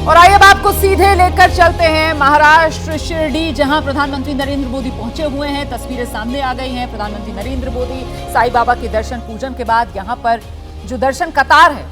और आइए अब आपको सीधे लेकर चलते हैं महाराष्ट्र शिरडी, जहां प्रधानमंत्री नरेंद्र मोदी पहुंचे हुए हैं। तस्वीरें सामने आ गई हैं। प्रधानमंत्री नरेंद्र मोदी साईं बाबा के दर्शन पूजन के बाद यहां पर जो दर्शन कतार है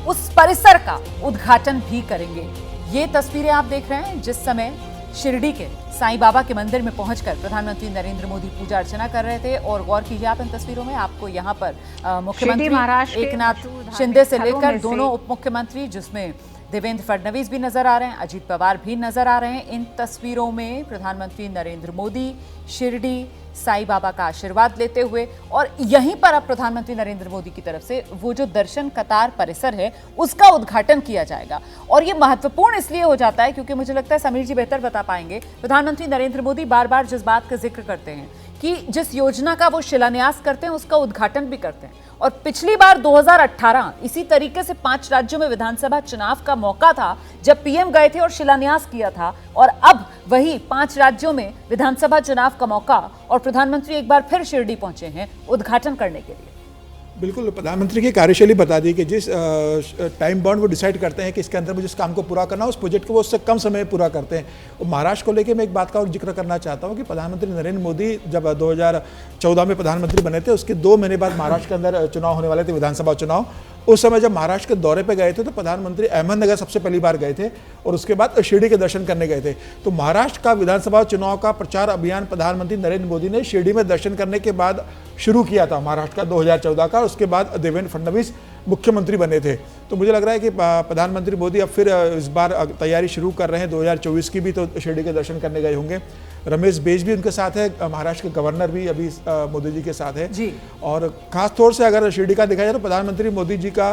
उस परिसर का उद्घाटन भी करेंगे। ये तस्वीरें आप देख रहे हैं जिस समय शिरडी के साईं बाबा के मंदिर में पहुंचकर प्रधानमंत्री नरेंद्र मोदी पूजा अर्चना कर रहे थे। और गौर कीजिए आप इन तस्वीरों में, आपको यहाँ पर मुख्यमंत्री एकनाथ शिंदे से लेकर दोनों उप मुख्यमंत्री, जिसमें देवेंद्र फडणवीस भी नजर आ रहे हैं, अजीत पवार भी नजर आ रहे हैं। इन तस्वीरों में प्रधानमंत्री नरेंद्र मोदी शिरडी साईं बाबा का आशीर्वाद लेते हुए, और यहीं पर अब प्रधानमंत्री नरेंद्र मोदी की तरफ से वो जो दर्शन कतार परिसर है उसका उद्घाटन किया जाएगा। और ये महत्वपूर्ण इसलिए हो जाता है क्योंकि मुझे लगता है समीर जी बेहतर बता पाएंगे, प्रधानमंत्री नरेंद्र मोदी बार बार जिस बात का जिक्र करते हैं कि जिस योजना का वो शिलान्यास करते हैं उसका उद्घाटन भी करते हैं। और पिछली बार 2018 इसी तरीके से 5 राज्यों में विधानसभा चुनाव का मौका था जब पीएम गए थे और शिलान्यास किया था, और अब वही 5 राज्यों में विधानसभा चुनाव का मौका और प्रधानमंत्री एक बार फिर शिरडी पहुंचे हैं उद्घाटन करने के लिए। बिल्कुल, प्रधानमंत्री की कार्यशैली बता दी कि जिस टाइम बाउंड वो डिसाइड करते हैं कि इसके अंदर मुझे इस काम को पूरा करना, उस प्रोजेक्ट को वो उससे कम समय में पूरा करते हैं। और महाराष्ट्र को लेकर मैं एक बात का और जिक्र करना चाहता हूँ कि प्रधानमंत्री नरेंद्र मोदी जब 2014 में प्रधानमंत्री बने थे, उसके 2 महीने बाद महाराष्ट्र के अंदर चुनाव होने वाले थे, विधानसभा चुनाव। उस समय जब महाराष्ट्र के दौरे पे गए थे तो प्रधानमंत्री अहमदनगर सबसे पहली बार गए थे और उसके बाद शिरडी के दर्शन करने गए थे। तो महाराष्ट्र का विधानसभा चुनाव का प्रचार अभियान प्रधानमंत्री नरेंद्र मोदी ने शिरडी में दर्शन करने के बाद शुरू किया था महाराष्ट्र का 2014 का। उसके बाद देवेंद्र फडणवीस मुख्यमंत्री बने थे। तो मुझे लग रहा है कि प्रधानमंत्री मोदी अब फिर इस बार तैयारी शुरू कर रहे हैं 2024 की भी, तो शिरडी के दर्शन करने गए होंगे। रमेश बैस भी उनके साथ है, महाराष्ट्र के गवर्नर भी अभी मोदी जी के साथ है जी। और खास तौर से अगर शिरडी का देखा जाए तो प्रधानमंत्री मोदी जी का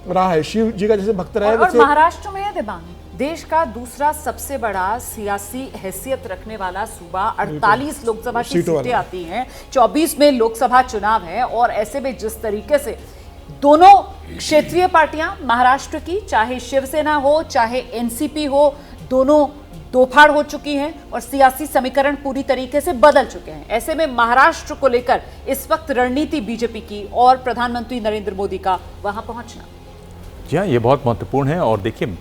रहा है, शिव जी का जैसे भक्त रहे। और महाराष्ट्र में है देवांग, देश का दूसरा सबसे बड़ा सियासी हैसियत रखने वाला सूबा, 48 लोकसभा की सीटें आती हैं, 24 में लोकसभा चुनाव है। और ऐसे में जिस तरीके से दोनों क्षेत्रीय पार्टियां महाराष्ट्र की, चाहे शिवसेना हो चाहे एनसीपी हो, दोनों दोफाड़ हो चुकी हैं और सियासी समीकरण पूरी तरीके से बदल चुके हैं। ऐसे में महाराष्ट्र को लेकर इस वक्त रणनीति बीजेपी की और प्रधानमंत्री नरेंद्र मोदी का वहां पहुंचना, जी हाँ, ये बहुत महत्वपूर्ण है। और देखिए,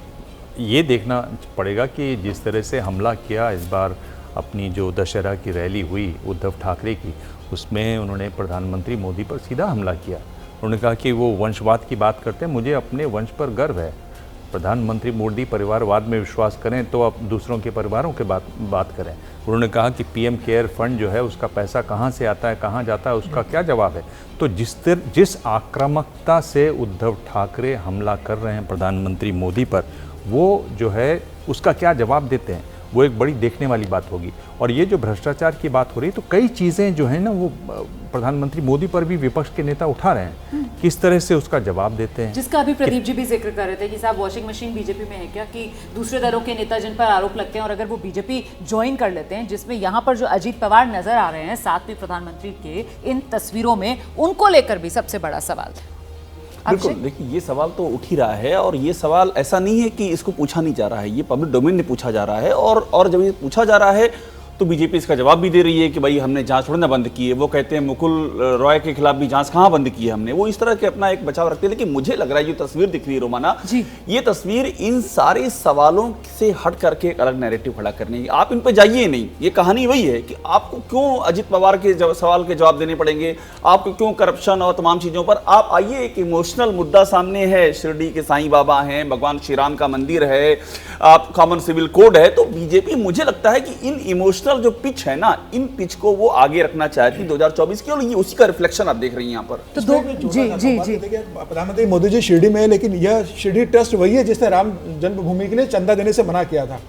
ये देखना पड़ेगा कि जिस तरह से हमला किया इस बार, अपनी जो दशहरा की रैली हुई उद्धव ठाकरे की, उसमें उन्होंने प्रधानमंत्री मोदी पर सीधा हमला किया। उन्होंने कहा कि वो वंशवाद की बात करते हैं, मुझे अपने वंश पर गर्व है। प्रधानमंत्री मोदी परिवारवाद में विश्वास करें तो आप दूसरों के परिवारों के बात करें। उन्होंने कहा कि पीएम केयर फंड जो है उसका पैसा कहाँ से आता है, कहाँ जाता है, उसका क्या जवाब है। तो जिस आक्रामकता से उद्धव ठाकरे हमला कर रहे हैं प्रधानमंत्री मोदी पर, वो जो है उसका क्या जवाब देते हैं, वो एक बड़ी देखने वाली बात होगी। और ये जो भ्रष्टाचार की बात हो रही है, तो कई चीज़ें जो है ना वो प्रधानमंत्री मोदी पर भी विपक्ष के नेता उठा रहे हैं, किस तरह से उसका जवाब देते हैं। जिसका अभी प्रदीप जी भी जिक्र कर रहे थे कि साहब वॉशिंग मशीन बीजेपी में है क्या, कि दूसरे दलों के नेता जिन पर आरोप लगते हैं और अगर वो बीजेपी ज्वाइन कर लेते हैं, जिसमें यहाँ पर जो अजीत पवार नजर आ रहे हैं साथ में प्रधानमंत्री के इन तस्वीरों में, उनको लेकर भी सबसे बड़ा सवाल है। बिल्कुल, देखिए ये सवाल तो उठ ही रहा है और ये सवाल ऐसा नहीं है कि इसको पूछा नहीं जा रहा है, ये पब्लिक डोमेन में पूछा जा रहा है। और जब ये पूछा जा रहा है तो बीजेपी इसका जवाब भी दे रही है कि भाई हमने जांच थोड़ी ना बंद की है। वो कहते हैं मुकुल रॉय के खिलाफ भी जांच कहाँ बंद की है हमने, वो इस तरह के अपना एक बचाव रखते हैं। लेकिन मुझे लग रहा है जो तस्वीर दिख रही है रोमाना जी, ये तस्वीर इन सारे सवालों से हट करके एक अलग नैरेटिव खड़ा करने की, आप इन पर जाइए नहीं। ये कहानी वही है कि आपको क्यों अजित पवार के सवाल के जवाब देने पड़ेंगे, आपको क्यों करप्शन और तमाम चीजों पर। आप आइए, एक इमोशनल मुद्दा सामने है, शिरडी के साईं बाबा हैं, भगवान श्री राम का मंदिर है, आप कॉमन सिविल कोड है। तो बीजेपी मुझे लगता है कि इन इमोशनल जो पिच है ना, इन पिच को वो आगे रखना चाहती 2024 की, और ये उसी का रिफ्लेक्शन आप देख रही हैं यहाँ पर। तो जी प्रधानमंत्री मोदी जी शिरडी में है, लेकिन यह शिरडी ट्रस्ट वही है जिसने राम जन्मभूमि के लिए चंदा देने से मना किया था।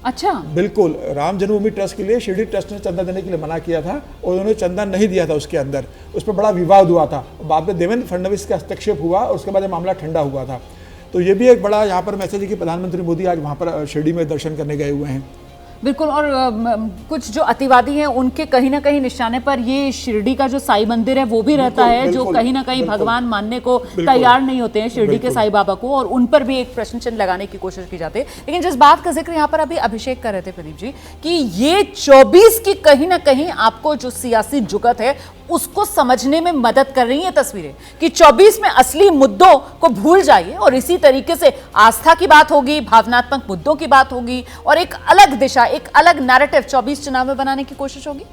अच्छा, बिल्कुल, राम जन्मभूमि ट्रस्ट के लिए शिरडी ट्रस्ट ने चंदा देने के लिए मना किया था और उन्होंने चंदा नहीं दिया था। उसके अंदर उस पर बड़ा विवाद हुआ था, बाद में देवेंद्र फडणवीस का हस्तक्षेप हुआ और उसके बाद मामला ठंडा हुआ था। तो ये भी एक बड़ा यहाँ पर मैसेज है कि प्रधानमंत्री मोदी आज वहाँ पर शिरडी में दर्शन करने गए हुए हैं। बिल्कुल। और कुछ जो अतिवादी हैं उनके कहीं ना कहीं निशाने पर ये शिरडी का जो साईं मंदिर है वो भी रहता है, जो कहीं ना कहीं भगवान मानने को तैयार नहीं होते हैं शिरडी के साईं बाबा को, और उन पर भी एक प्रश्न चिन्ह लगाने की कोशिश की जाती है। लेकिन जिस बात का जिक्र यहाँ पर अभी अभिषेक कर रहे थे प्रदीप जी, कि ये 24 की कहीं ना कहीं आपको जो सियासी जुगत है उसको समझने में मदद कर रही हैं तस्वीरें कि 24 में असली मुद्दों को भूल जाइए और इसी तरीके से आस्था की बात होगी, भावनात्मक मुद्दों की बात होगी और एक अलग दिशा, एक अलग नैरेटिव 24 चुनाव में बनाने की कोशिश होगी।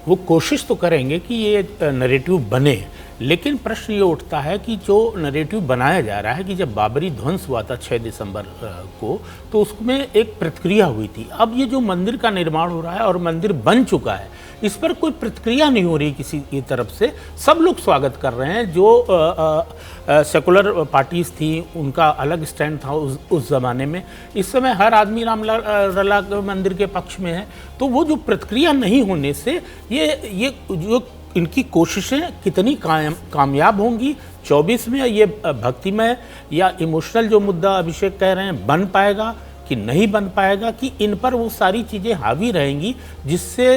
वो कोशिश तो करेंगे कि ये नैरेटिव बने, लेकिन प्रश्न ये उठता है कि जो नैरेटिव बनाया जा रहा है कि जब बाबरी ध्वंस हुआ था 6 दिसंबर को, तो उसमें एक प्रतिक्रिया हुई थी। अब ये जो मंदिर का निर्माण हो रहा है और मंदिर बन चुका है, इस पर कोई प्रतिक्रिया नहीं हो रही किसी की तरफ से। सब लोग स्वागत कर रहे हैं। जो सेकुलर पार्टीज थी उनका अलग स्टैंड था उस ज़माने में। इस समय हर आदमी रामलला मंदिर के पक्ष में है। तो वो जो प्रतिक्रिया नहीं होने से ये जो इनकी कोशिशें कितनी कामयाब होंगी 24 में, ये भक्तिमय या इमोशनल जो मुद्दा अभिषेक कह रहे हैं बन पाएगा कि नहीं बन पाएगा, कि इन पर वो सारी चीज़ें हावी रहेंगी जिससे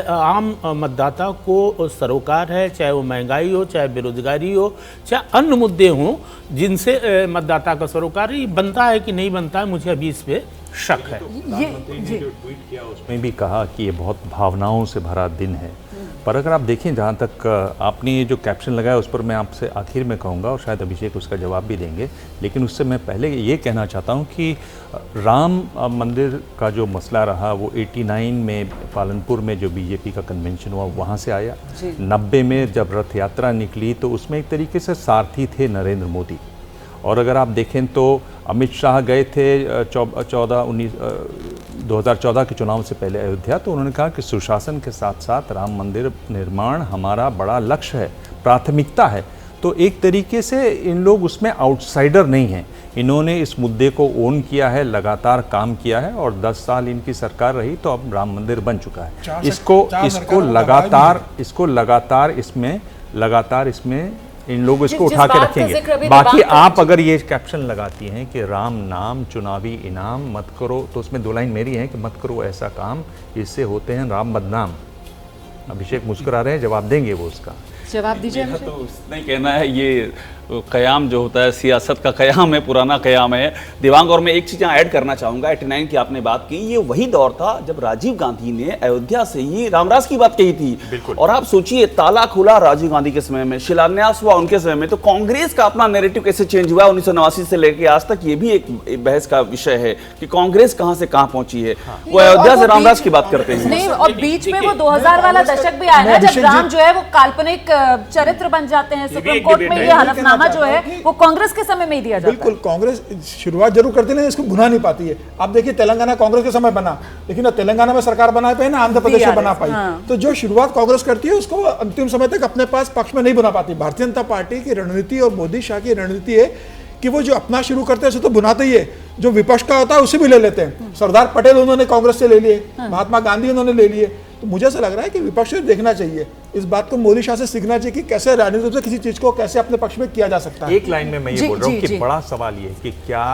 आम मतदाता को सरोकार है, चाहे वो महंगाई हो, चाहे बेरोजगारी हो, चाहे अन्य मुद्दे हों जिनसे मतदाता का सरोकार है, ये बनता है कि नहीं बनता है, मुझे अभी इस पर शक है। प्रधानमंत्री ने जो ट्वीट किया उसमें भी कहा कि ये बहुत भावनाओं से भरा दिन है। पर अगर आप देखें, जहाँ तक आपने ये जो कैप्शन लगाया उस पर मैं आपसे आखिर में कहूँगा और शायद अभिषेक उसका जवाब भी देंगे, लेकिन उससे मैं पहले ये कहना चाहता हूँ कि राम मंदिर का जो मसला रहा वो 89 में पालनपुर में जो बीजेपी का कन्वेंशन हुआ वहाँ से आया। 90 में जब रथ यात्रा निकली तो उसमें एक तरीके से सारथी थे नरेंद्र मोदी। और अगर आप देखें तो अमित शाह गए थे 2014 के चुनाव से पहले अयोध्या, तो उन्होंने कहा कि सुशासन के साथ साथ राम मंदिर निर्माण हमारा बड़ा लक्ष्य है, प्राथमिकता है। तो एक तरीके से इन लोग उसमें आउटसाइडर नहीं हैं। इन्होंने इस मुद्दे को ओन किया है, लगातार काम किया है और 10 साल इनकी सरकार रही तो अब राम मंदिर बन चुका है। इसको लगातार इसमें इन लोग इसको उठा के रखेंगे। बाकी आप अगर ये कैप्शन लगाती हैं कि राम नाम चुनावी इनाम मत करो, तो उसमें 2 लाइन मेरी हैं कि मत करो ऐसा काम, इससे होते हैं राम बदनाम। अभिषेक मुस्कुरा रहे हैं, जवाब देंगे वो उसका। जवाब दीजिए। तो नहीं कहना है, ये क़याम जो होता है सियासत का क़याम है, पुराना क़याम है। दिवांग, और मैं एक चीज़ यहाँ ऐड करना चाहूँगा, 89 की आपने बात की, ये वही दौर था जब राजीव गांधी ने अयोध्या से ही रामराज की बात कही थी। और आप सोचिए, ताला खुला राजीव गांधी के समय में, शिलान्यास हुआ उनके समय में, तो कांग्रेस का अपना नैरेटिव कैसे चेंज हुआ 1989 से लेकर आज तक, ये भी एक बहस का विषय है कि कांग्रेस कहाँ से कहाँ पहुंची है। वो अयोध्या से रामराज की बात करते हैं और बीच में वो 2000 वाला दशक भी आया ना, जब राम जो है वो काल्पनिक चरित्र बन जाते हैं। सुप्रीम कोर्ट में ये हलफनामा जो है वो कांग्रेस के समय में ही दिया जाता है। बिल्कुल, कांग्रेस शुरुआत जरूर करती है, इसको भुना नहीं पाती है। आप देखिए, तेलंगाना कांग्रेस के समय बना, लेकिन तेलंगाना में सरकार बना पाई ना, आंध्र प्रदेश में बना पाई। तो जो शुरुआत कांग्रेस करती है उसको अंतिम समय तक अपने पास पक्ष में नहीं बना पाती। भारतीय जनता पार्टी की रणनीति और मोदी शाह की रणनीति है कि वो जो अपना शुरू करते हैं उसे तो बुनाते ही है, जो विपक्ष का होता है उसे भी ले लेते हैं। सरदार पटेल उन्होंने कांग्रेस से ले लिए, महात्मा गांधी उन्होंने ले लिए। तो मुझे ऐसा लग रहा है कि विपक्ष को देखना चाहिए, इस बात को मोदी शाह से सीखना चाहिए कि कैसे राजनीतिक रूप से किसी चीज को कैसे अपने पक्ष में किया जा सकता है। एक लाइन में मैं ये बोल रहा हूँ कि बड़ा सवाल ये है कि क्या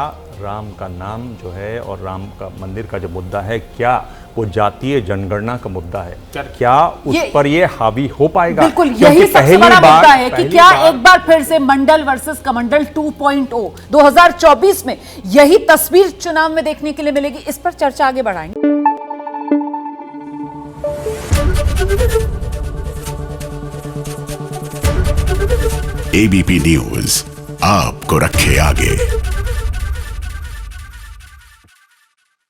राम का नाम जो है और राम का मंदिर का जो मुद्दा है, क्या वो जातीय जनगणना का मुद्दा है, क्या उस पर ये हावी हो पाएगा? बिल्कुल, यही सबसे बड़ा मुद्दा है कि क्या एक बार फिर से मंडल वर्सेस कमंडल 2.0 2024 में यही तस्वीर चुनाव में देखने के लिए मिलेगी। इस पर चर्चा आगे बढ़ाएंगे। एबीपी न्यूज आपको रखे आगे।